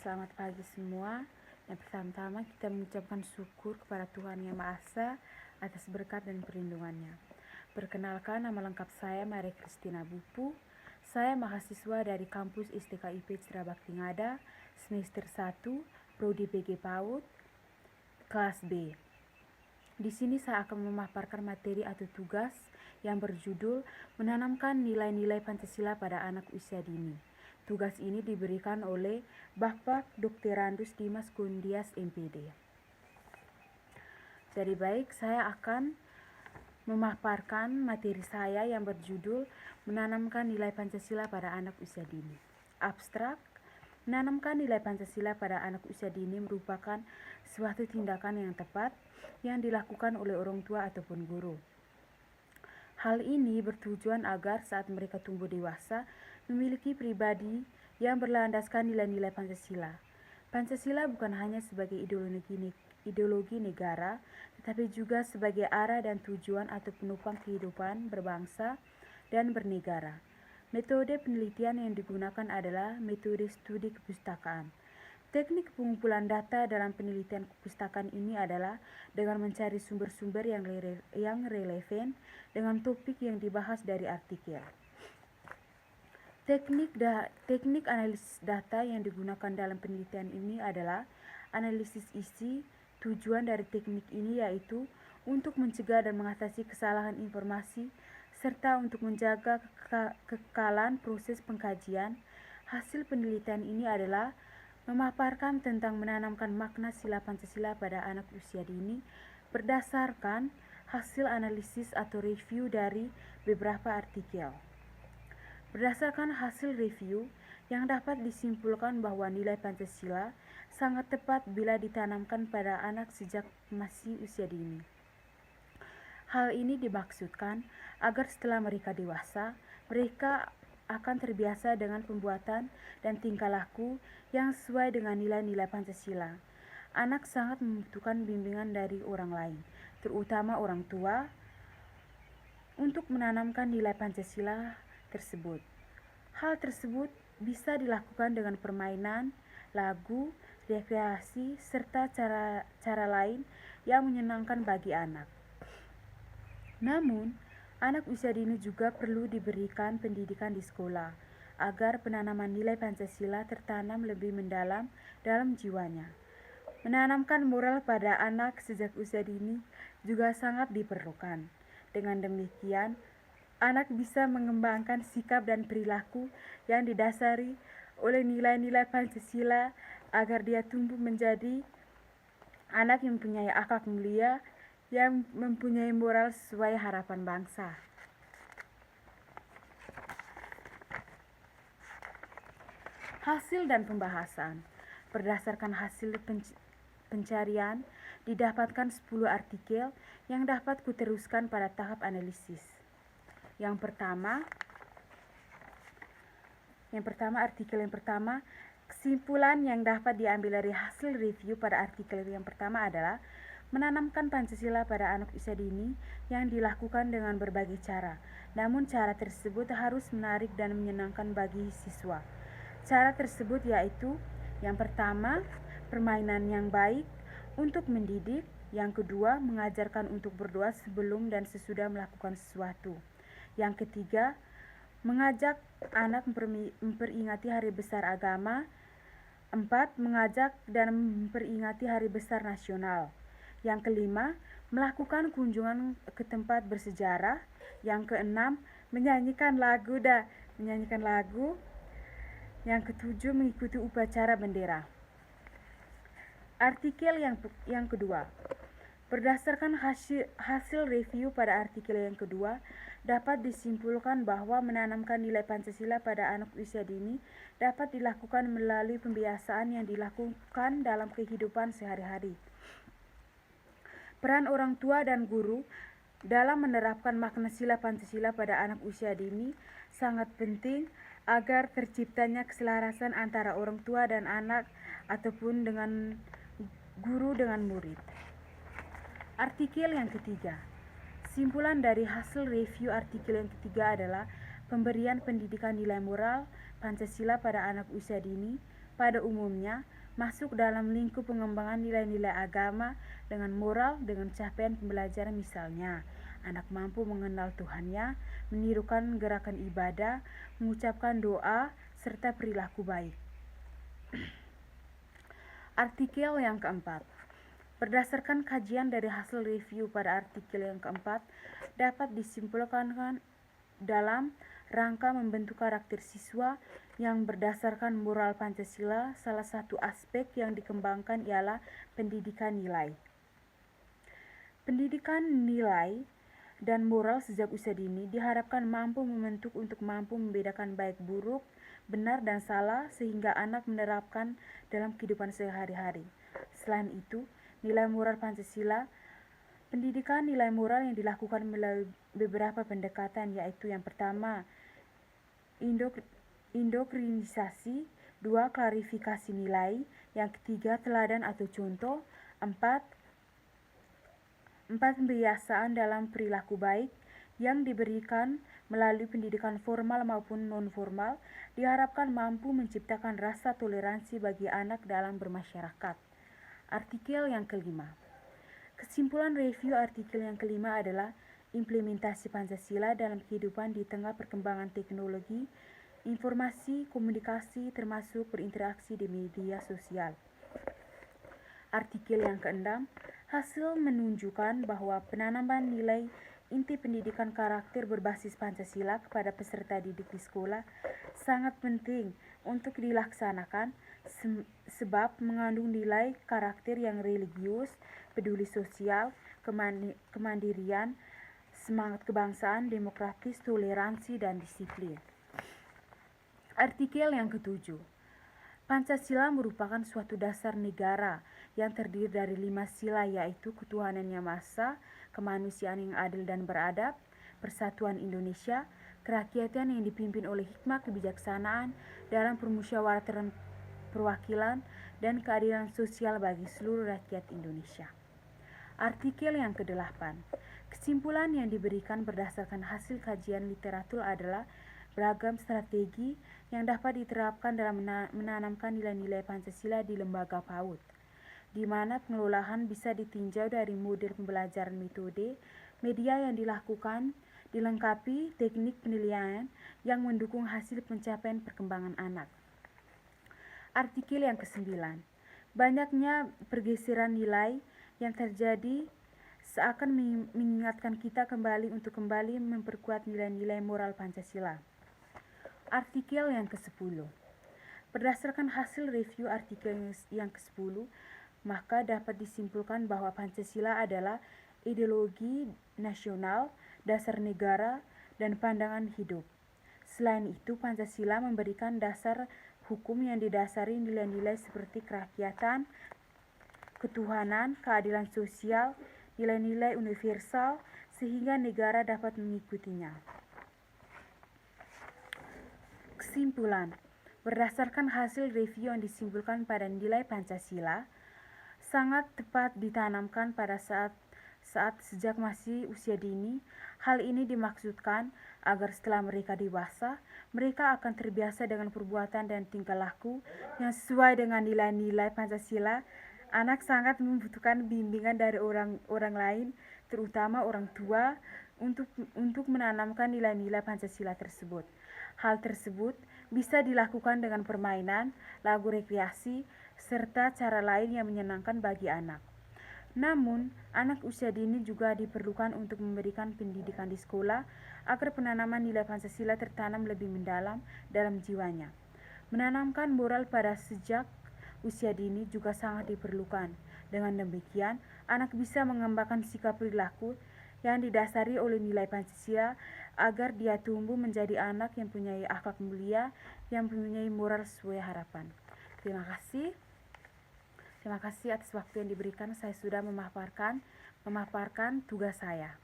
Selamat pagi semua. Yang pertama-tama kita mengucapkan syukur kepada Tuhan Yang Maha Esa atas berkat dan perlindungannya. Perkenalkan, nama lengkap saya Maria Kristina Bupu. Saya mahasiswa dari kampus STKIP Cerabakti Ngada, semester 1, Prodi PG PAUD, kelas B. Di sini saya akan memaparkan materi atau tugas yang berjudul menanamkan nilai-nilai Pancasila pada anak usia dini. Tugas ini diberikan oleh Bapak Dr. Randus Dimas Kundias MPD. Jadi baik, saya akan memaparkan materi saya yang berjudul menanamkan nilai Pancasila pada anak usia dini. Abstrak, menanamkan nilai Pancasila pada anak usia dini merupakan suatu tindakan yang tepat yang dilakukan oleh orang tua ataupun guru. Hal ini bertujuan agar saat mereka tumbuh dewasa memiliki pribadi yang berlandaskan nilai-nilai Pancasila. Pancasila bukan hanya sebagai ideologi negara, tetapi juga sebagai arah dan tujuan atau penopang kehidupan berbangsa dan bernegara. Metode penelitian yang digunakan adalah metode studi kepustakaan. Teknik pengumpulan data dalam penelitian kepustakaan ini adalah dengan mencari sumber-sumber yang relevan dengan topik yang dibahas dari artikel. Teknik analisis data yang digunakan dalam penelitian ini adalah analisis isi. Tujuan dari teknik ini yaitu untuk mencegah dan mengatasi kesalahan informasi serta untuk menjaga kekekalan proses pengkajian. Hasil penelitian ini adalah memaparkan tentang menanamkan makna sila Pancasila pada anak usia dini berdasarkan hasil analisis atau review dari beberapa artikel. Berdasarkan hasil review, yang dapat disimpulkan bahwa nilai Pancasila sangat tepat bila ditanamkan pada anak sejak masih usia dini. Hal ini dimaksudkan agar setelah mereka dewasa, mereka akan terbiasa dengan pembuatan dan tingkah laku yang sesuai dengan nilai-nilai Pancasila. Anak sangat membutuhkan bimbingan dari orang lain, terutama orang tua, untuk menanamkan nilai Pancasila tersebut. Hal tersebut bisa dilakukan dengan permainan, lagu, rekreasi, serta cara lain yang menyenangkan bagi anak. Namun, anak usia dini juga perlu diberikan pendidikan di sekolah agar penanaman nilai Pancasila tertanam lebih mendalam dalam jiwanya. Menanamkan moral pada anak sejak usia dini juga sangat diperlukan. Dengan demikian, anak bisa mengembangkan sikap dan perilaku yang didasari oleh nilai-nilai Pancasila agar dia tumbuh menjadi anak yang mempunyai akhlak mulia, yang mempunyai moral sesuai harapan bangsa. Hasil dan pembahasan. Berdasarkan hasil pencarian, didapatkan 10 artikel yang dapat kuteruskan pada tahap analisis. Yang pertama, artikel yang pertama, kesimpulan yang dapat diambil dari hasil review pada artikel yang pertama adalah menanamkan Pancasila pada anak usia dini yang dilakukan dengan berbagai cara. Namun cara tersebut harus menarik dan menyenangkan bagi siswa. Cara tersebut yaitu yang pertama, permainan yang baik untuk mendidik. Yang kedua, mengajarkan untuk berdoa sebelum dan sesudah melakukan sesuatu. Yang ketiga, mengajak anak memperingati hari besar agama. 4. Mengajak dan memperingati hari besar nasional. Yang kelima, melakukan kunjungan ke tempat bersejarah. Yang keenam, menyanyikan lagu. Yang ketujuh, mengikuti upacara bendera. Artikel yang kedua. Berdasarkan hasil review pada artikel yang kedua, dapat disimpulkan bahwa menanamkan nilai Pancasila pada anak usia dini dapat dilakukan melalui pembiasaan yang dilakukan dalam kehidupan sehari-hari. Peran orang tua dan guru dalam menerapkan makna sila Pancasila pada anak usia dini sangat penting agar terciptanya keselarasan antara orang tua dan anak ataupun dengan guru dengan murid. Artikel yang ketiga. Simpulan dari hasil review artikel yang ketiga adalah pemberian pendidikan nilai moral Pancasila pada anak usia dini pada umumnya masuk dalam lingkup pengembangan nilai-nilai agama dengan moral dengan capaian pembelajaran, misalnya anak mampu mengenal Tuhannya, menirukan gerakan ibadah, mengucapkan doa, serta perilaku baik. Artikel yang keempat. Berdasarkan kajian dari hasil review pada artikel yang keempat, dapat disimpulkan dalam rangka membentuk karakter siswa yang berdasarkan moral Pancasila, salah satu aspek yang dikembangkan ialah pendidikan nilai. Pendidikan nilai dan moral sejak usia dini diharapkan mampu membentuk untuk mampu membedakan baik buruk, benar dan salah sehingga anak menerapkan dalam kehidupan sehari-hari. Selain itu, nilai moral Pancasila, pendidikan nilai moral yang dilakukan melalui beberapa pendekatan, yaitu yang pertama, indokrinisasi, dua, klarifikasi nilai, yang ketiga, teladan atau contoh, empat, pembiasaan dalam perilaku baik yang diberikan melalui pendidikan formal maupun non-formal diharapkan mampu menciptakan rasa toleransi bagi anak dalam bermasyarakat. Artikel yang kelima. Kesimpulan review artikel yang kelima adalah implementasi Pancasila dalam kehidupan di tengah perkembangan teknologi, informasi, komunikasi, termasuk berinteraksi di media sosial. Artikel yang keenam. Hasil menunjukkan bahwa penanaman nilai inti pendidikan karakter berbasis Pancasila kepada peserta didik di sekolah sangat penting untuk dilaksanakan sebab mengandung nilai karakter yang religius, peduli sosial, kemandirian, semangat kebangsaan, demokratis, toleransi, dan disiplin. Artikel yang ketujuh. Pancasila merupakan suatu dasar negara yang terdiri dari 5 sila, yaitu ketuhanan yang maha esa, kemanusiaan yang adil dan beradab, persatuan Indonesia, kerakyatan yang dipimpin oleh hikmah kebijaksanaan dalam permusyawaratan perwakilan, dan keadilan sosial bagi seluruh rakyat Indonesia. Artikel yang ke-8. Kesimpulan yang diberikan berdasarkan hasil kajian literatur adalah beragam strategi yang dapat diterapkan dalam menanamkan nilai-nilai Pancasila di lembaga PAUD, di mana pengelolaan bisa ditinjau dari model pembelajaran, metode, media yang dilakukan, dilengkapi teknik penilaian yang mendukung hasil pencapaian perkembangan anak. Artikel yang ke-9. Banyaknya pergeseran nilai yang terjadi seakan mengingatkan kita kembali untuk kembali memperkuat nilai-nilai moral Pancasila. Artikel yang ke-10. Berdasarkan hasil review artikel yang ke-10, maka dapat disimpulkan bahwa Pancasila adalah ideologi nasional, dasar negara, dan pandangan hidup. Selain itu, Pancasila memberikan dasar hukum yang didasari nilai-nilai seperti kerakyatan, ketuhanan, keadilan sosial, nilai-nilai universal, sehingga negara dapat mengikutinya. Kesimpulan. Berdasarkan hasil review yang disimpulkan pada nilai Pancasila, sangat tepat ditanamkan pada saat sejak masih usia dini. Hal ini dimaksudkan agar setelah mereka dewasa, mereka akan terbiasa dengan perbuatan dan tingkah laku yang sesuai dengan nilai-nilai Pancasila. Anak sangat membutuhkan bimbingan dari orang lain, terutama orang tua, untuk menanamkan nilai-nilai Pancasila tersebut. Hal tersebut bisa dilakukan dengan permainan, lagu rekreasi, serta cara lain yang menyenangkan bagi anak. Namun, anak usia dini juga diperlukan untuk memberikan pendidikan di sekolah agar penanaman nilai Pancasila tertanam lebih mendalam dalam jiwanya. Menanamkan moral pada sejak usia dini juga sangat diperlukan. Dengan demikian, anak bisa mengembangkan sikap perilaku yang didasari oleh nilai Pancasila agar dia tumbuh menjadi anak yang mempunyai akhlak mulia, yang mempunyai moral sesuai harapan. Terima kasih. Terima kasih atas waktu yang diberikan. Saya sudah memaparkan tugas saya.